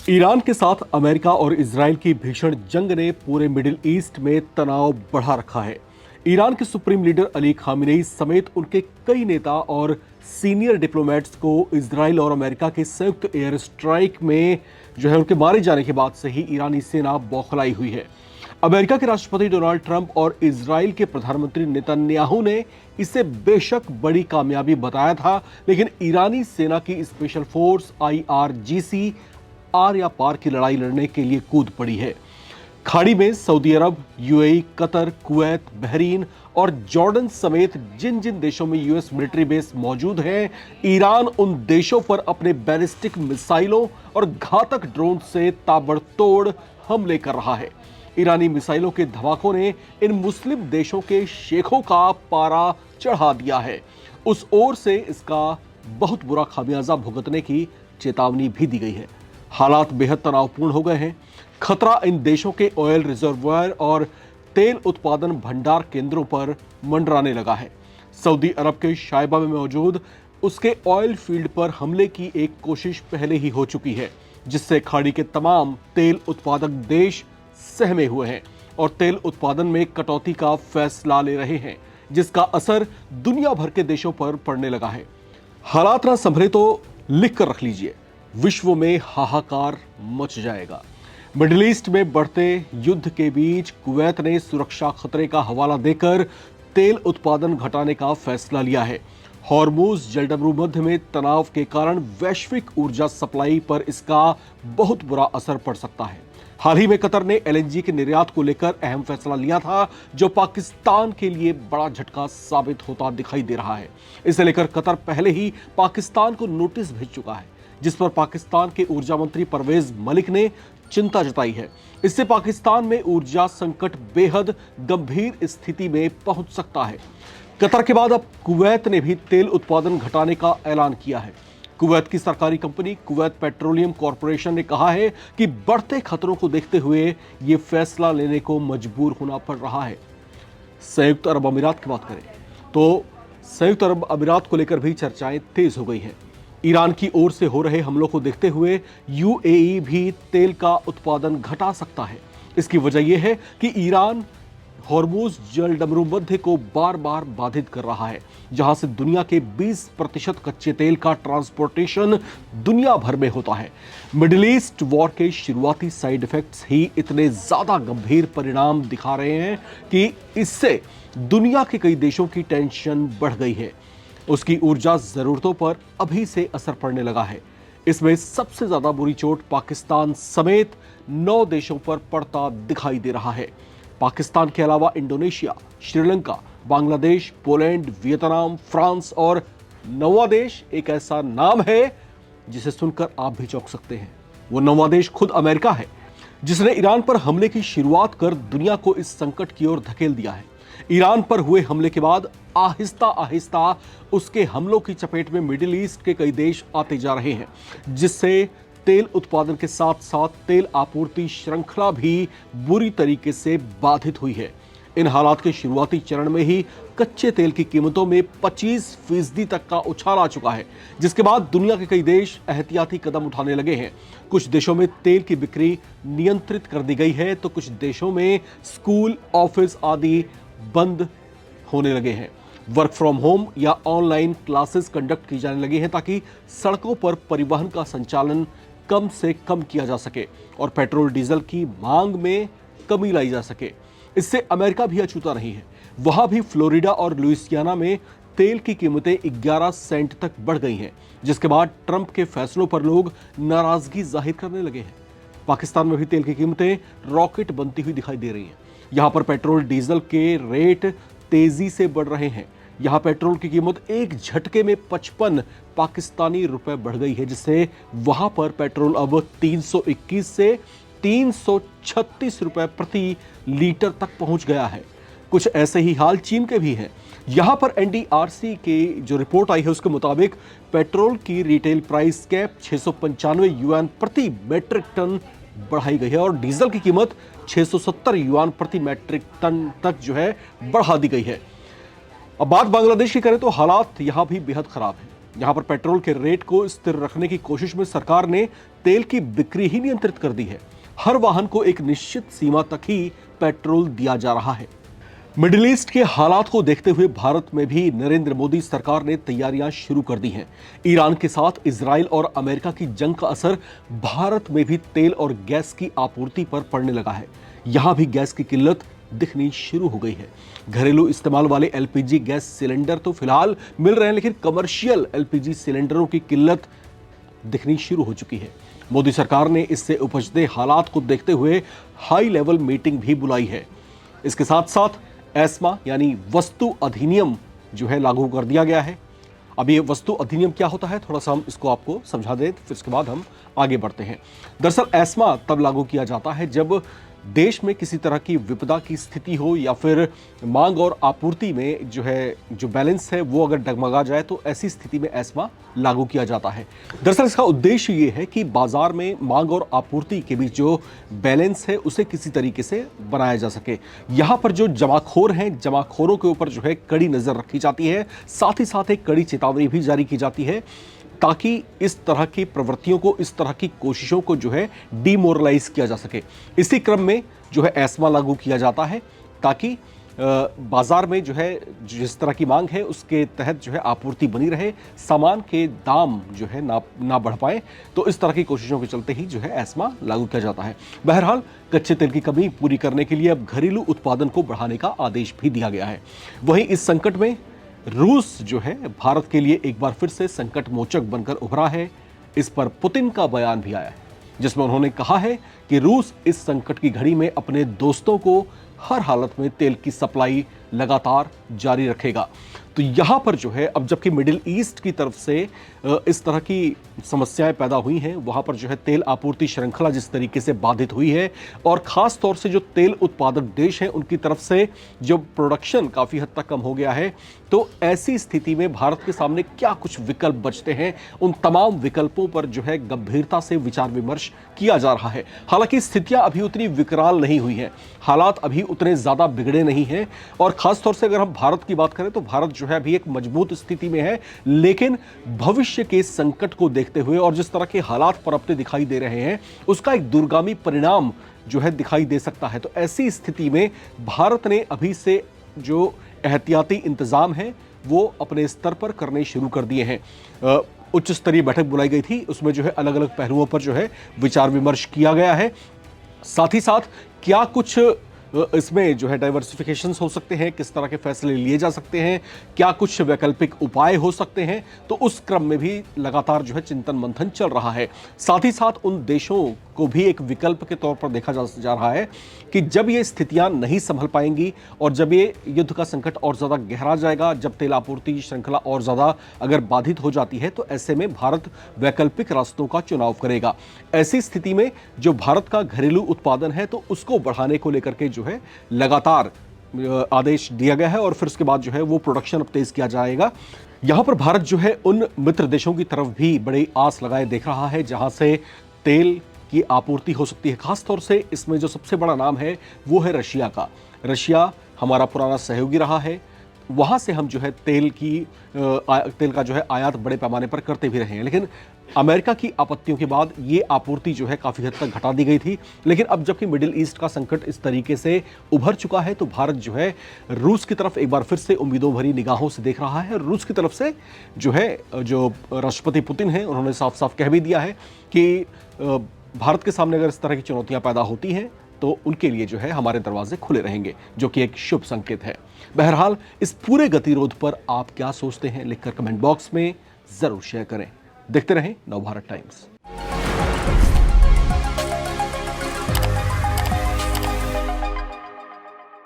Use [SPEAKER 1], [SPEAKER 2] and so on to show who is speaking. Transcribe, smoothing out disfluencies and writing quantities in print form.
[SPEAKER 1] Iran के साथ America और इजराइल की भीषण जंग ने पूरे मिडिल ईस्ट में तनाव बढ़ा रखा है। ईरान के सुप्रीम लीडर अली खामेनेई समेत उनके कई नेता और सीनियर डिप्लोमेट्स को इजराइल और अमेरिका के संयुक्त एयर स्ट्राइक में उनके मारे जाने के बाद से ही ईरानी सेना बौखलाई हुई है। अमेरिका के राष्ट्रपति डोनाल्ड ट्रंप और इजराइल के प्रधानमंत्री नेतन्याहू ने इसे बेशक बड़ी कामयाबी बताया था, लेकिन ईरानी सेना की स्पेशल फोर्स IRGC आर या पार की लड़ाई लड़ने के लिए कूद पड़ी है। खाड़ी में सऊदी अरब, UAE, कतर, कुवैत, बहरीन और जॉर्डन समेत जिन जिन देशों में US मिलिट्री बेस मौजूद हैं, ईरान उन देशों पर अपने बैलिस्टिक मिसाइलों और घातक ड्रोन से ताबड़तोड़ हमले कर रहा है। ईरानी मिसाइलों के धमाकों ने इन मुस्लिम देशों के शेखों का पारा चढ़ा दिया है। उस ओर से इसका बहुत बुरा खामियाजा भुगतने की चेतावनी भी दी गई है। हालात बेहद तनावपूर्ण हो गए हैं। खतरा इन देशों के ऑयल रिजर्वायर और तेल उत्पादन भंडार केंद्रों पर मंडराने लगा है। सऊदी अरब के शायबा में मौजूद उसके ऑयल फील्ड पर हमले की एक कोशिश पहले ही हो चुकी है, जिससे खाड़ी के तमाम तेल उत्पादक देश सहमे हुए हैं और तेल उत्पादन में कटौती का फैसला ले रहे हैं, जिसका असर दुनिया भर के देशों पर पड़ने लगा है। हालात ना संभले तो लिख कर रख लीजिए, विश्व में हाहाकार मच जाएगा। मिडिल ईस्ट में बढ़ते युद्ध के बीच कुवैत ने सुरक्षा खतरे का हवाला देकर तेल उत्पादन घटाने का फैसला लिया है। हॉर्मुज जलडमरू मध्य में तनाव के कारण वैश्विक ऊर्जा सप्लाई पर इसका बहुत बुरा असर पड़ सकता है। हाल ही में कतर ने LNG के निर्यात को लेकर अहम फैसला लिया था, जो पाकिस्तान के लिए बड़ा झटका साबित होता दिखाई दे रहा है। इसे लेकर कतर पहले ही पाकिस्तान को नोटिस भेज चुका है, जिस पर पाकिस्तान के ऊर्जा मंत्री परवेज मलिक ने चिंता जताई है। इससे पाकिस्तान में ऊर्जा संकट बेहद गंभीर स्थिति में पहुंच सकता है। कतर के बाद अब कुवैत ने भी तेल उत्पादन घटाने का ऐलान किया है। कुवैत की सरकारी कंपनी कुवैत पेट्रोलियम कॉरपोरेशन ने कहा है कि बढ़ते खतरों को देखते हुए यह फैसला लेने को मजबूर होना पड़ रहा है। संयुक्त अरब अमीरात की बात करें तो संयुक्त अरब अमीरात को लेकर भी चर्चाएं तेज हो गई हैं। ईरान की ओर से हो रहे हमलों को देखते हुए UAE भी तेल का उत्पादन घटा सकता है। इसकी वजह यह है कि ईरान हॉर्मुज जलडमरू मध्य को बार बार बाधित कर रहा है, जहां से दुनिया के 20% कच्चे तेल का ट्रांसपोर्टेशन दुनिया भर में होता है। मिडिल ईस्ट वॉर के शुरुआती साइड इफेक्ट्स ही इतने ज्यादा गंभीर परिणाम दिखा रहे हैं कि इससे दुनिया के कई देशों की टेंशन बढ़ गई है। उसकी ऊर्जा जरूरतों पर अभी से असर पड़ने लगा है। इसमें सबसे ज्यादा बुरी चोट पाकिस्तान समेत 9 देशों पर पड़ता दिखाई दे रहा है। पाकिस्तान के अलावा Indonesia, Sri Lanka, Bangladesh, Poland, Vietnam, France और 9वां देश एक ऐसा नाम है जिसे सुनकर आप भी चौंक सकते हैं। वो 9वां देश खुद अमेरिका है, जिसने ईरान पर हमले की शुरुआत कर दुनिया को इस संकट की ओर धकेल दिया है। ईरान पर हुए हमले के बाद आहिस्ता आहिस्ता उसके हमलों की चपेट में मिडिल ईस्ट के कई देश आते जा रहे हैं, जिससे तेल उत्पादन के साथ साथ तेल आपूर्ति श्रृंखला भी बुरी तरीके से बाधित हुई है। इन हालात के शुरुआती चरण में ही कच्चे तेल की कीमतों में 25% तक का उछाल आ चुका है, जिसके बाद दुनिया के कई देश एहतियाती कदम उठाने लगे हैं। कुछ देशों में तेल की बिक्री नियंत्रित कर दी गई है, तो कुछ देशों में स्कूल, ऑफिस आदि बंद होने लगे हैं। वर्क फ्रॉम होम या ऑनलाइन क्लासेस कंडक्ट की जाने लगी हैं, ताकि सड़कों पर परिवहन का संचालन कम से कम किया जा सके और पेट्रोल डीजल की मांग में कमी लाई जा सके। इससे अमेरिका भी अछूता नहीं है। वहां भी फ्लोरिडा और लुइसियाना में तेल की कीमतें 11 सेंट तक बढ़ गई हैं, जिसके बाद ट्रंप के फैसलों पर लोग नाराजगी जाहिर करने लगे हैं। पाकिस्तान में भी तेल की कीमतें रॉकेट बनती हुई दिखाई दे रही हैं। यहां पर पेट्रोल डीजल के रेट तेजी से बढ़ रहे हैं। यहां पेट्रोल की कीमत एक झटके में 55 पाकिस्तानी रुपए बढ़ गई है, जिससे वहां पर पेट्रोल अब 321 से 336 रुपए प्रति लीटर तक पहुंच गया है। कुछ ऐसे ही हाल चीन के भी हैं। यहां पर NDRC की जो रिपोर्ट आई है उसके मुताबिक पेट्रोल की रिटेल प्राइस कैप 695 युआन प्रति मेट्रिक टन बढ़ाई गई है और डीजल की कीमत 670 युआन प्रति मेट्रिक टन तक बढ़ा दी गई है। अब बात बांग्लादेश की करें तो हालात यहां भी बेहद खराब है। यहां पर पेट्रोल के रेट को स्थिर रखने की कोशिश में सरकार ने तेल की बिक्री ही नियंत्रित कर दी है। हर वाहन को एक निश्चित सीमा तक ही पेट्रोल दिया जा रहा है। मिडिल ईस्ट के हालात को देखते हुए भारत में भी नरेंद्र मोदी सरकार ने तैयारियां शुरू कर दी हैं। ईरान के साथ इजराइल और अमेरिका की जंग का असर भारत में भी तेल और गैस की आपूर्ति पर पड़ने लगा है। यहां भी गैस की किल्लत दिखनी शुरू हो गई है। घरेलू इस्तेमाल वाले एलपीजी गैस सिलेंडर तो फिलहाल मिल रहे हैं, लेकिन कमर्शियल एलपीजी सिलेंडरों की किल्लत दिखनी शुरू हो चुकी है। मोदी सरकार ने इससे उपजते हालात को देखते हुए हाई लेवल मीटिंग भी बुलाई है। इसके साथ साथ एस्मा यानी वस्तु अधिनियम जो है लागू कर दिया गया है। अब ये वस्तु अधिनियम क्या होता है, थोड़ा सा हम इसको आपको समझा दें, फिर इसके बाद हम आगे बढ़ते हैं। दरअसल एस्मा तब लागू किया जाता है जब देश में किसी तरह की विपदा की स्थिति हो या फिर मांग और आपूर्ति में जो बैलेंस है वो अगर डगमगा जाए, तो ऐसी स्थिति में एस्मा लागू किया जाता है। दरअसल इसका उद्देश्य ये है कि बाजार में मांग और आपूर्ति के बीच जो बैलेंस है उसे किसी तरीके से बनाया जा सके। यहाँ पर जो जमाखोर हैं, जमाखोरों के ऊपर जो है कड़ी नजर रखी जाती है, साथ ही साथ एक कड़ी चेतावनी भी जारी की जाती है ताकि इस तरह की प्रवृत्तियों को, इस तरह की कोशिशों को जो है डिमोरलाइज किया जा सके। इसी क्रम में जो है एस्मा लागू किया जाता है ताकि बाजार में जो है जिस तरह की मांग है उसके तहत जो है आपूर्ति बनी रहे, सामान के दाम जो है ना बढ़ पाए। तो इस तरह की कोशिशों के चलते ही जो है एस्मा लागू किया जाता है। बहरहाल कच्चे तेल की कमी पूरी करने के लिए अब घरेलू उत्पादन को बढ़ाने का आदेश भी दिया गया है। वहीं इस संकट में रूस जो है भारत के लिए एक बार फिर से संकट मोचक बनकर उभरा है। इस पर पुतिन का बयान भी आया है जिसमें उन्होंने कहा है कि रूस इस संकट की घड़ी में अपने दोस्तों को हर हालत में तेल की सप्लाई लगातार जारी रखेगा। तो यहां पर जो है अब जबकि मिडिल ईस्ट की तरफ से इस तरह की समस्याएं पैदा हुई हैं, वहां पर जो है तेल आपूर्ति श्रृंखला जिस तरीके से बाधित हुई है और खास तौर से जो तेल उत्पादक देश हैं उनकी तरफ से जो प्रोडक्शन काफी हद तक कम हो गया है, तो ऐसी स्थिति में भारत के सामने क्या कुछ विकल्प बचते हैं, उन तमाम विकल्पों पर जो है गंभीरता से विचार विमर्श किया जा रहा है। हालांकि स्थितियां अभी उतनी विकराल नहीं हुई हैं, हालात अभी उतने ज्यादा बिगड़े नहीं हैं और खासतौर से अगर हम भारत की बात करें तो भारत जो है अभी एक मजबूत स्थिति में है। लेकिन भविष्य के संकट को देखते हुए और जिस तरह के हालात पनपते दिखाई दे रहे हैं उसका एक दूरगामी परिणाम जो है दिखाई दे सकता है। तो ऐसी स्थिति में भारत ने अभी से जो एहतियाती इंतजाम है वो अपने स्तर पर करने शुरू कर दिए हैं। उच्च स्तरीय बैठक बुलाई गई थी, उसमें जो है अलग अलग पहलुओं पर जो है विचार विमर्श किया गया है। साथ ही साथ क्या कुछ इसमें जो है डाइवर्सिफिकेशंस हो सकते हैं, किस तरह के फैसले लिए जा सकते हैं, क्या कुछ वैकल्पिक उपाय हो सकते हैं, तो उस क्रम में भी लगातार जो है चिंतन मंथन चल रहा है। साथ ही साथ उन देशों को भी एक विकल्प के तौर पर देखा जा रहा है कि जब ये स्थितियां नहीं संभल पाएंगी और जब ये युद्ध का संकट और ज्यादा गहरा जाएगा, जब तेल आपूर्ति श्रृंखला और ज्यादा अगर बाधित हो जाती है, तो ऐसे में भारत वैकल्पिक रास्तों का चुनाव करेगा। ऐसी स्थिति में जो भारत का घरेलू उत्पादन है तो उसको बढ़ाने को लेकर के जो है लगातार आदेश दिया गया है और फिर उसके बाद जो है वो प्रोडक्शन अब तेज किया जाएगा। यहां पर भारत जो है उन मित्र देशों की तरफ भी बड़ी आस लगाए देख रहा है जहां से तेल की आपूर्ति हो सकती है। खासतौर से इसमें जो सबसे बड़ा नाम है वो है रशिया का। रशिया हमारा पुराना सहयोगी रहा है, वहां से हम जो है तेल का जो है आयात बड़े पैमाने पर करते भी रहे हैं। लेकिन अमेरिका की आपत्तियों के बाद ये आपूर्ति जो है काफी हद तक घटा दी गई थी। लेकिन अब जबकि मिडिल ईस्ट का संकट इस तरीके से उभर चुका है तो भारत जो है रूस की तरफ एक बार फिर से उम्मीदों भरी निगाहों से देख रहा है। रूस की तरफ से जो है जो राष्ट्रपति पुतिन हैं उन्होंने साफ साफ कह भी दिया है कि भारत के सामने अगर इस तरह की चुनौतियां पैदा होती हैं तो उनके लिए जो है हमारे दरवाजे खुले रहेंगे, जो कि एक शुभ संकेत है। बहरहाल इस पूरे गतिरोध पर आप क्या सोचते हैं लिखकर कमेंट बॉक्स में जरूर शेयर करें। देखते रहें नवभारत टाइम्स।